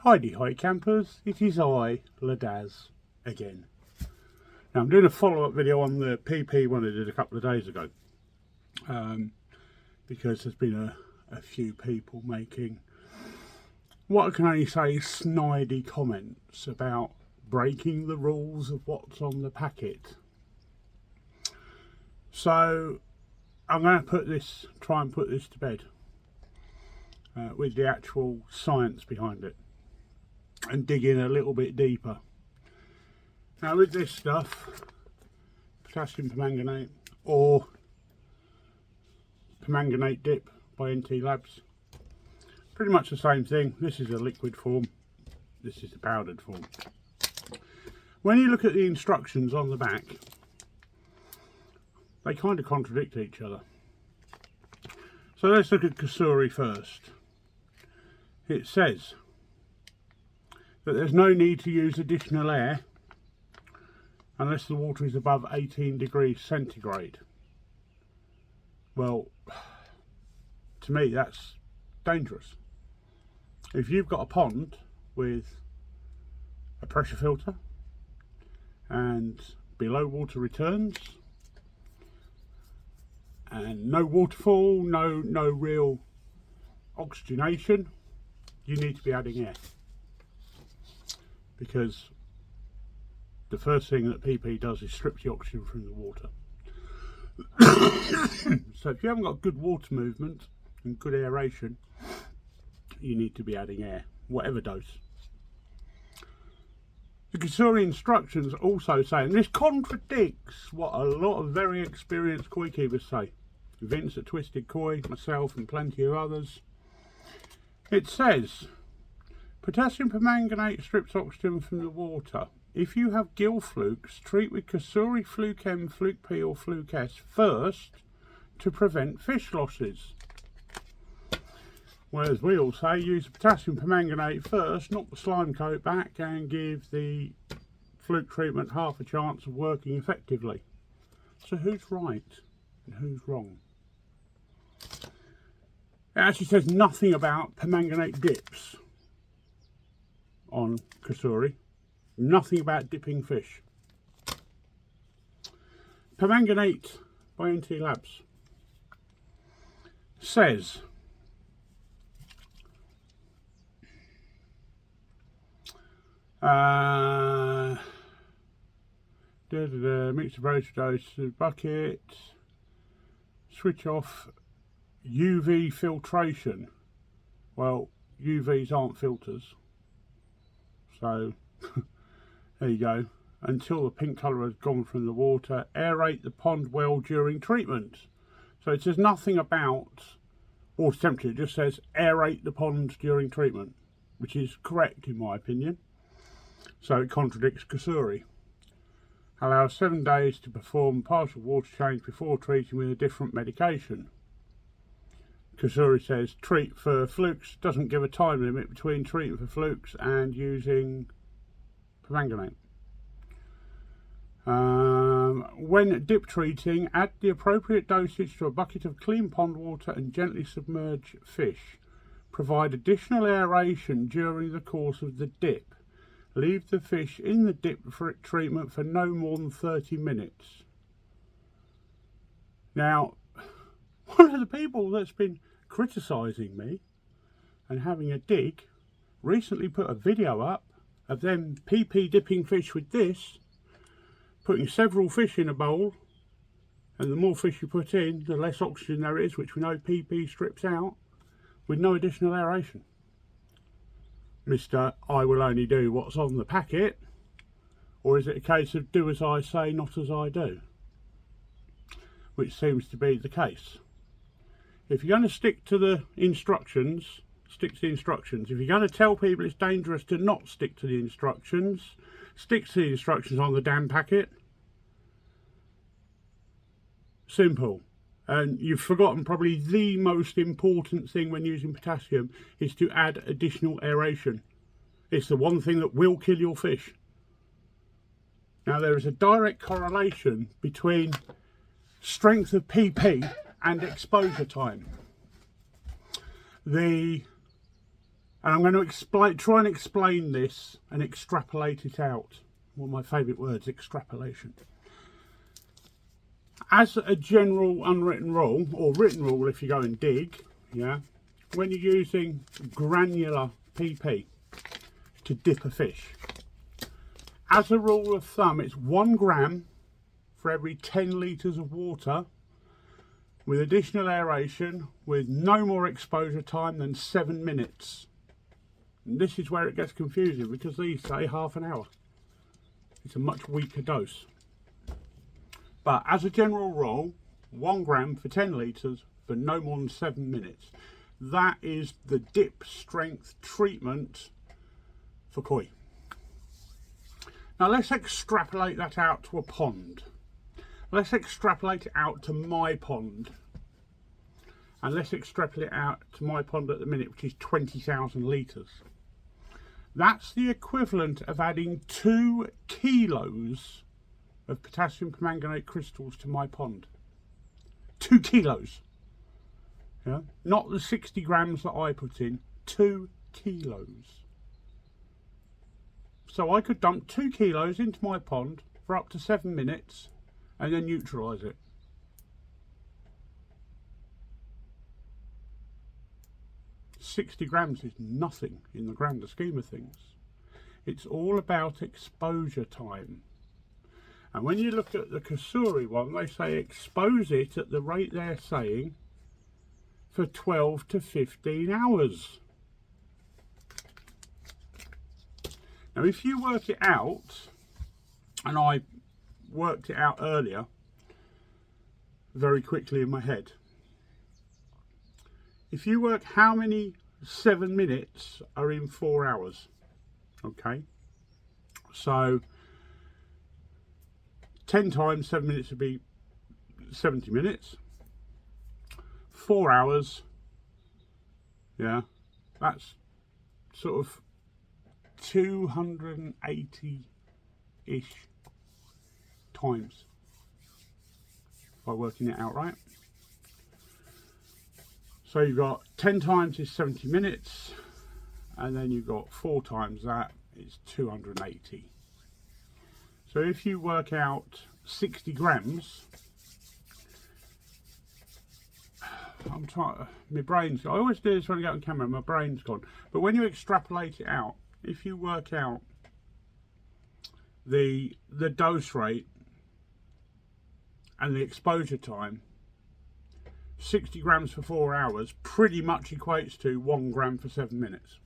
Hi campers, it is I, Ladaz, again. Now I'm doing a follow-up video on the PP one I did a couple of days ago, because there's been a few people making what I can only say snidey comments about breaking the rules of what's on the packet. So I'm going to try and put this to bed with the actual science behind it, and dig in a little bit deeper. Now with this stuff, potassium permanganate or permanganate dip by NT Labs, pretty much the same thing. This is a liquid form, this is a powdered form. When you look at the instructions on the back, they kind of contradict each other. So let's look at Kasuri first. It says that there's no need to use additional air unless the water is above 18 degrees centigrade. Well, to me that's dangerous. If you've got a pond with a pressure filter and below water returns and no waterfall, no real oxygenation, you need to be adding air, because the first thing that PP does is strip the oxygen from the water. So if you haven't got good water movement and good aeration, you need to be adding air, whatever dose. The Kasuri instructions also say, and this contradicts what a lot of very experienced koi keepers say, Vince at Twisted Koi, myself and plenty of others. It says, potassium permanganate strips oxygen from the water. If you have gill flukes, treat with Kasuri Fluke M, Fluke P or Fluke S first to prevent fish losses. Whereas we all say use the potassium permanganate first, knock the slime coat back and give the fluke treatment half a chance of working effectively. So who's right and who's wrong? It actually says nothing about permanganate dips on Kasuri, nothing about dipping fish. Permanganate by NT Labs says mix the broach dose to the bucket, switch off UV filtration. Well, UVs aren't filters, so there you go. Until the pink colour has gone from the water, aerate the pond well during treatment. So it says nothing about water temperature, it just says aerate the pond during treatment, which is correct in my opinion. So it contradicts Kasuri. Allow 7 days to perform partial water change before treating with a different medication. Kasuri says treat for flukes, doesn't give a time limit between treating for flukes and using permanganate. When dip treating, add the appropriate dosage to a bucket of clean pond water and gently submerge fish. Provide additional aeration during the course of the dip. Leave the fish in the dip for treatment for no more than 30 minutes. Now, one of the people that's been criticising me and having a dig recently put a video up of them PP dipping fish with this, putting several fish in a bowl, and the more fish you put in, the less oxygen there is, which we know PP strips out, with no additional aeration. Mr. I will only do what's on the packet, or is it a case of do as I say, not as I do? Which seems to be the case. If you're going to stick to the instructions, stick to the instructions. If you're going to tell people it's dangerous to not stick to the instructions, stick to the instructions on the damn packet. Simple. And you've forgotten probably the most important thing when using potassium is to add additional aeration. It's the one thing that will kill your fish. Now there is a direct correlation between strength of PP and exposure time. The And I'm going to try and explain this and extrapolate it out. One of my favourite words, extrapolation. As a general unwritten rule, or written rule if you go and dig, yeah, when you're using granular PP to dip a fish, as a rule of thumb, it's 1 gram for every 10 litres of water, with additional aeration, with no more exposure time than 7 minutes. And this is where it gets confusing, because these say half an hour. It's a much weaker dose. But as a general rule, 1 gram for 10 litres for no more than 7 minutes. That is the dip strength treatment for koi. Now let's extrapolate that out to a pond. Let's extrapolate it out to my pond. And let's extrapolate it out to my pond at the minute, which is 20,000 litres. That's the equivalent of adding 2 kilos of potassium permanganate crystals to my pond. 2 kilos. Yeah? Not the 60 grams that I put in, 2 kilos. So I could dump 2 kilos into my pond for up to 7 minutes and then neutralise it. $60 grams is nothing in the grander scheme of things. It's all about exposure time. And when you look at the Kasuri one, they say expose it at the rate they're saying for 12 to 15 hours. Now if you work it out, and I worked it out earlier very quickly in my head, if you work how many 7 minutes are in 4 hours, okay, so 10 times 7 minutes would be 70 minutes. 4 hours, yeah, that's sort of 280-ish times, by working it out right. So you've got 10 times is 70 minutes, and then you've got 4 times that is 280. So if you work out 60 grams, I'm trying, my brain's, I always do this when I get on camera, my brain's gone. But when you extrapolate it out, if you work out the dose rate and the exposure time, 60 grams for 4 hours pretty much equates to 1 gram for 7 minutes.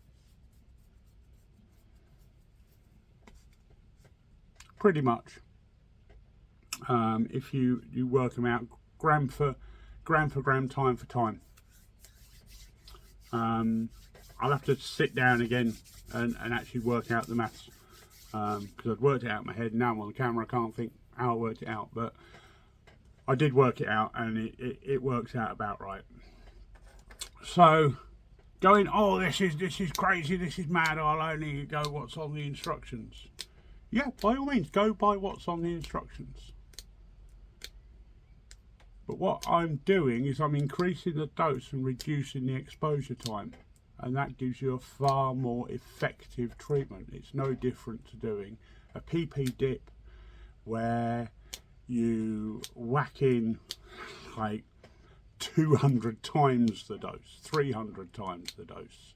Pretty much. If you work them out gram for gram, time for time. I'll have to sit down again and actually work out the maths, because I'd worked it out in my head. Now I'm on the camera, I can't think how I worked it out, but I did work it out, and it works out about right. So going, oh, this is crazy, this is mad, I'll only go what's on the instructions. Yeah, by all means, go by what's on the instructions. But what I'm doing is I'm increasing the dose and reducing the exposure time. And that gives you a far more effective treatment. It's no different to doing a PP dip where you whack in like 200 times the dose, 300 times the dose.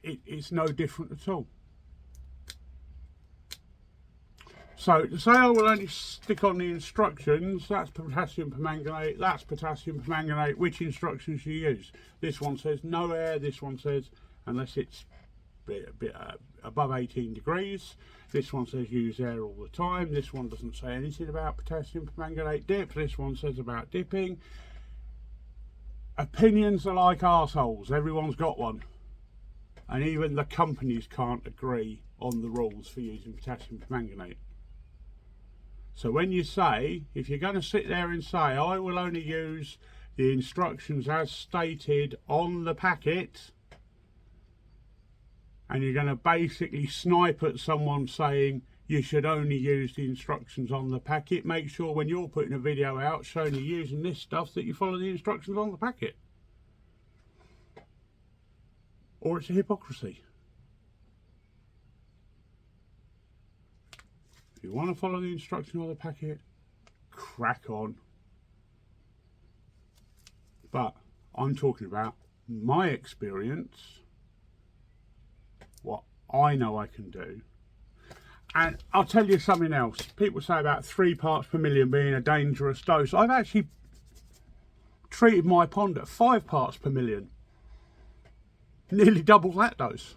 It's no different at all. So to say I will only stick on the instructions, that's potassium permanganate, that's potassium permanganate, which instructions you use. This one says no air, this one says unless it's a bit above 18 degrees, this one says use air all the time, this one doesn't say anything about potassium permanganate dip, this one says about dipping. Opinions are like arseholes, everyone's got one. And even the companies can't agree on the rules for using potassium permanganate. So when you say, if you're going to sit there and say, I will only use the instructions as stated on the packet, and you're going to basically snipe at someone saying you should only use the instructions on the packet, make sure when you're putting a video out showing you using this stuff that you follow the instructions on the packet. or it's a hypocrisy. If you want to follow the instruction of the packet, crack on. But I'm talking about my experience, what I know I can do. And I'll tell you something else. People say about 3 parts per million being a dangerous dose. I've actually treated my pond at 5 parts per million. Nearly double that dose.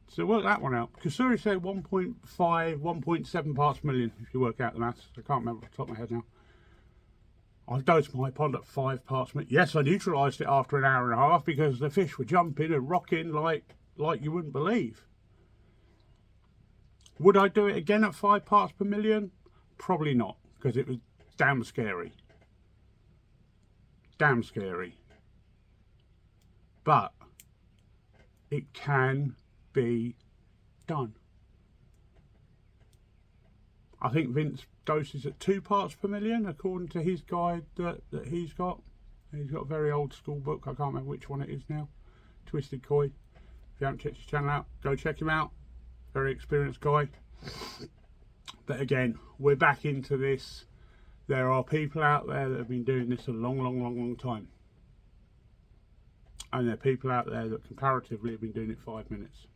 So work that one out. Kasuri said 1.5, 1.7 parts per million, if you work out the maths. I can't remember off the top of my head now. I've dosed my pond at 5 parts per million. Yes, I neutralised it after an hour and a half because the fish were jumping and rocking like you wouldn't believe. Would I do it again at 5 parts per million? Probably not, because it was damn scary. Damn scary. But it can be done. I think Vince doses at 2 parts per million, according to his guide that he's got. He's got a very old school book. I can't remember which one it is now. Twisted Koi. If you haven't checked his channel out, go check him out. Very experienced guy. But again, we're back into this. There are people out there that have been doing this a long time. And there are people out there that comparatively have been doing it 5 minutes.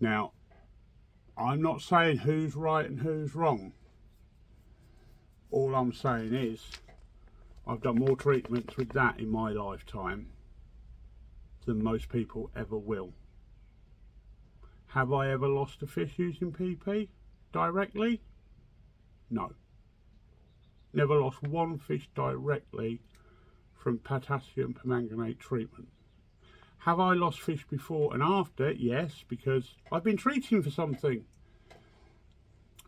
Now, I'm not saying who's right and who's wrong. All I'm saying is, I've done more treatments with that in my lifetime than most people ever will. Have I ever lost a fish using PP directly? No. Never lost one fish directly from potassium permanganate treatment. Have I lost fish before and after? Yes, because I've been treating for something.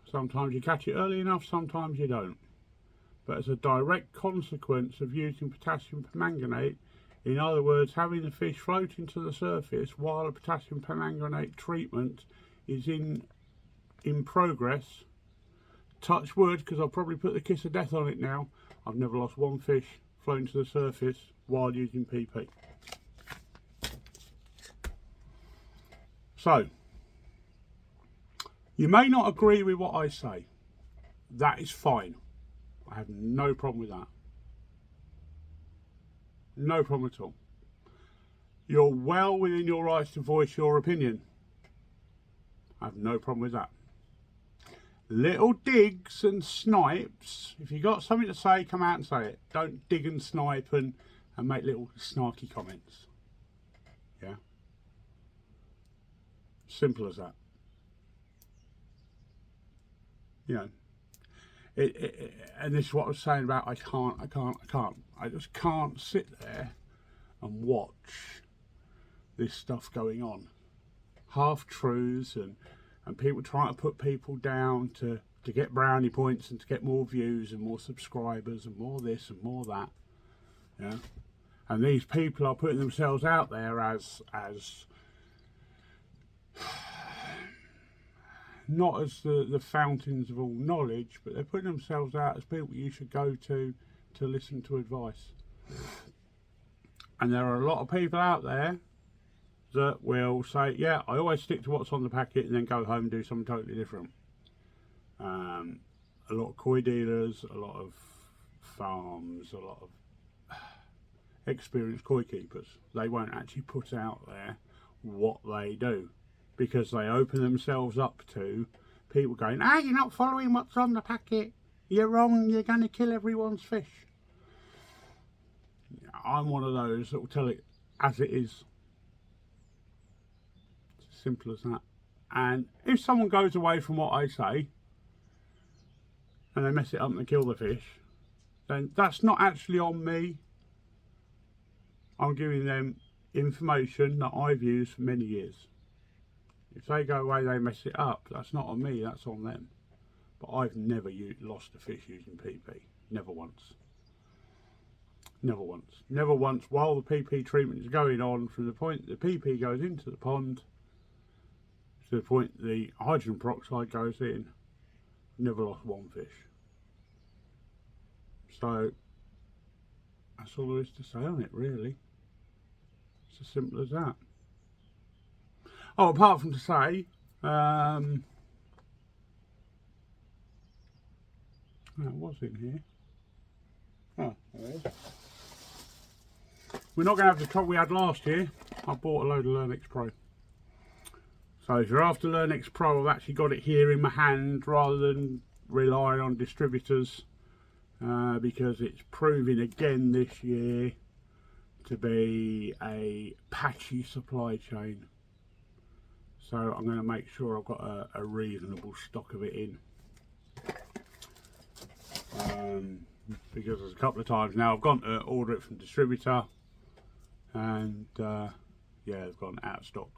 Sometimes you catch it early enough, sometimes you don't. But as a direct consequence of using potassium permanganate, in other words, having the fish floating to the surface while a potassium permanganate treatment is in progress, touch wood, because I'll probably put the kiss of death on it now, I've never lost one fish floating to the surface while using PP. So, you may not agree with what I say. That is fine. I have no problem with that. No problem at all. You're well within your rights to voice your opinion. I have no problem with that. Little digs and snipes. If you got something to say, come out and say it. Don't dig and snipe and make little snarky comments. Yeah. Simple as that. You know. And this is what I was saying about I can't. I just can't sit there and watch this stuff going on. Half-truths and people trying to put people down to get brownie points and to get more views and more subscribers and more this and more that. Yeah. And these people are putting themselves out there as not as the fountains of all knowledge, but they're putting themselves out as people you should go to listen to advice. And there are a lot of people out there that will say, yeah, I always stick to what's on the packet and then go home and do something totally different. A lot of koi dealers, a lot of farms, a lot of experienced koi keepers, they won't actually put out there what they do, because they open themselves up to people going, you're not following what's on the packet, you're wrong, you're going to kill everyone's fish. I'm one of those that will tell it as it is. It's as simple as that. And if someone goes away from what I say and they mess it up and they kill the fish, then that's not actually on me. I'm giving them information that I've used for many years. If they go away, they mess it up, that's not on me, that's on them. But I've never lost a fish using PP. Never once. Never once. Never once while the PP treatment is going on, from the point the PP goes into the pond to the point the hydrogen peroxide goes in. Never lost one fish. So That's all there is to say on it, really. It's as simple as that. Oh, apart from to say, that was in here. Oh, there it is. We're not going to have the trouble we had last year. I bought a load of lernex Pro. So if you're after lernex Pro, I've actually got it here in my hand rather than relying on distributors, because it's proving again this year to be a patchy supply chain. So I'm going to make sure I've got a reasonable stock of it in. Because there's a couple of times now I've gone to order it from distributor and yeah, they've gone out of stock.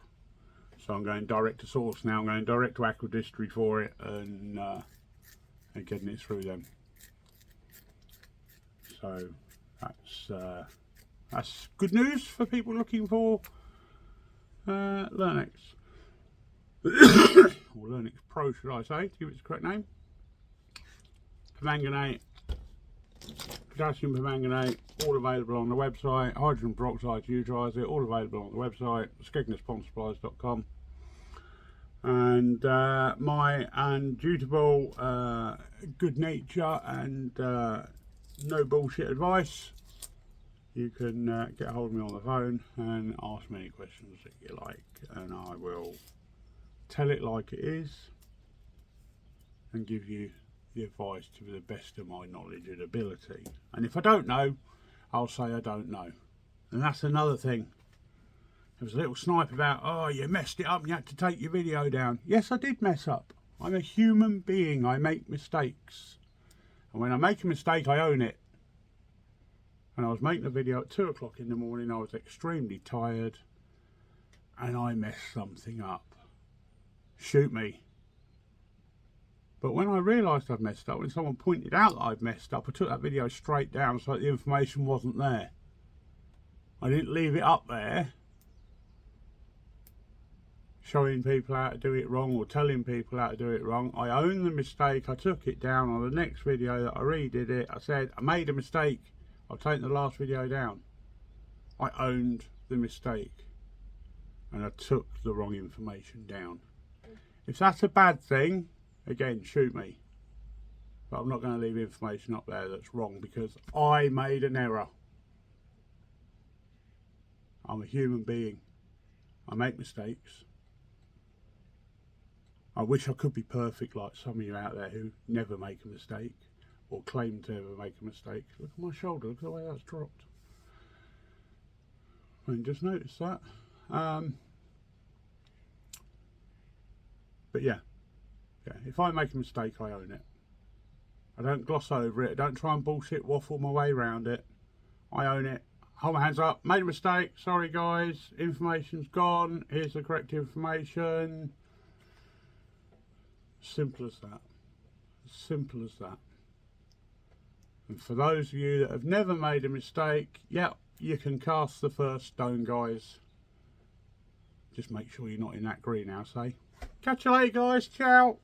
So I'm going direct to source now. I'm going direct to Contradictory for it and getting it through them. So that's good news for people looking for lernex. Or lernex Pro, should I say, to give it the correct name. Permanganate, potassium permanganate, all available on the website. Hydrogen peroxide to utilise it, all available on the website. skegnesspondsupplies.com. And my undutable good nature and no bullshit advice, you can get hold of me on the phone and ask me any questions that you like, and I will tell it like it is and give you the advice to the best of my knowledge and ability. And if I don't know, I'll say I don't know. And that's another thing. There was a little snipe about, oh, you messed it up and you had to take your video down. Yes, I did mess up. I'm a human being. I make mistakes. And when I make a mistake, I own it. And I was making a video at 2 o'clock in the morning. I was extremely tired. And I messed something up. Shoot me. But when I realised I'd messed up, when someone pointed out that I'd messed up, I took that video straight down so that the information wasn't there. I didn't leave it up there showing people how to do it wrong or telling people how to do it wrong. I own the mistake. I took it down. On the next video that I redid it, I said, I made a mistake. I've taken the last video down. I owned the mistake and I took the wrong information down. If that's a bad thing, again, shoot me. But I'm not going to leave information up there that's wrong because I made an error. I'm a human being. I make mistakes. I wish I could be perfect like some of you out there who never make a mistake or claim to ever make a mistake. Look at my shoulder, look at the way that's dropped. I didn't just notice that. But yeah, if I make a mistake, I own it. I don't gloss over it. I don't try and bullshit waffle my way around it. I own it. Hold my hands up. Made a mistake. Sorry guys. Information's gone. Here's the correct information. Simple as that. Simple as that. And for those of you that have never made a mistake, yeah, you can cast the first stone, guys. Just make sure you're not in that greenhouse, eh? Catch you later, guys. Ciao.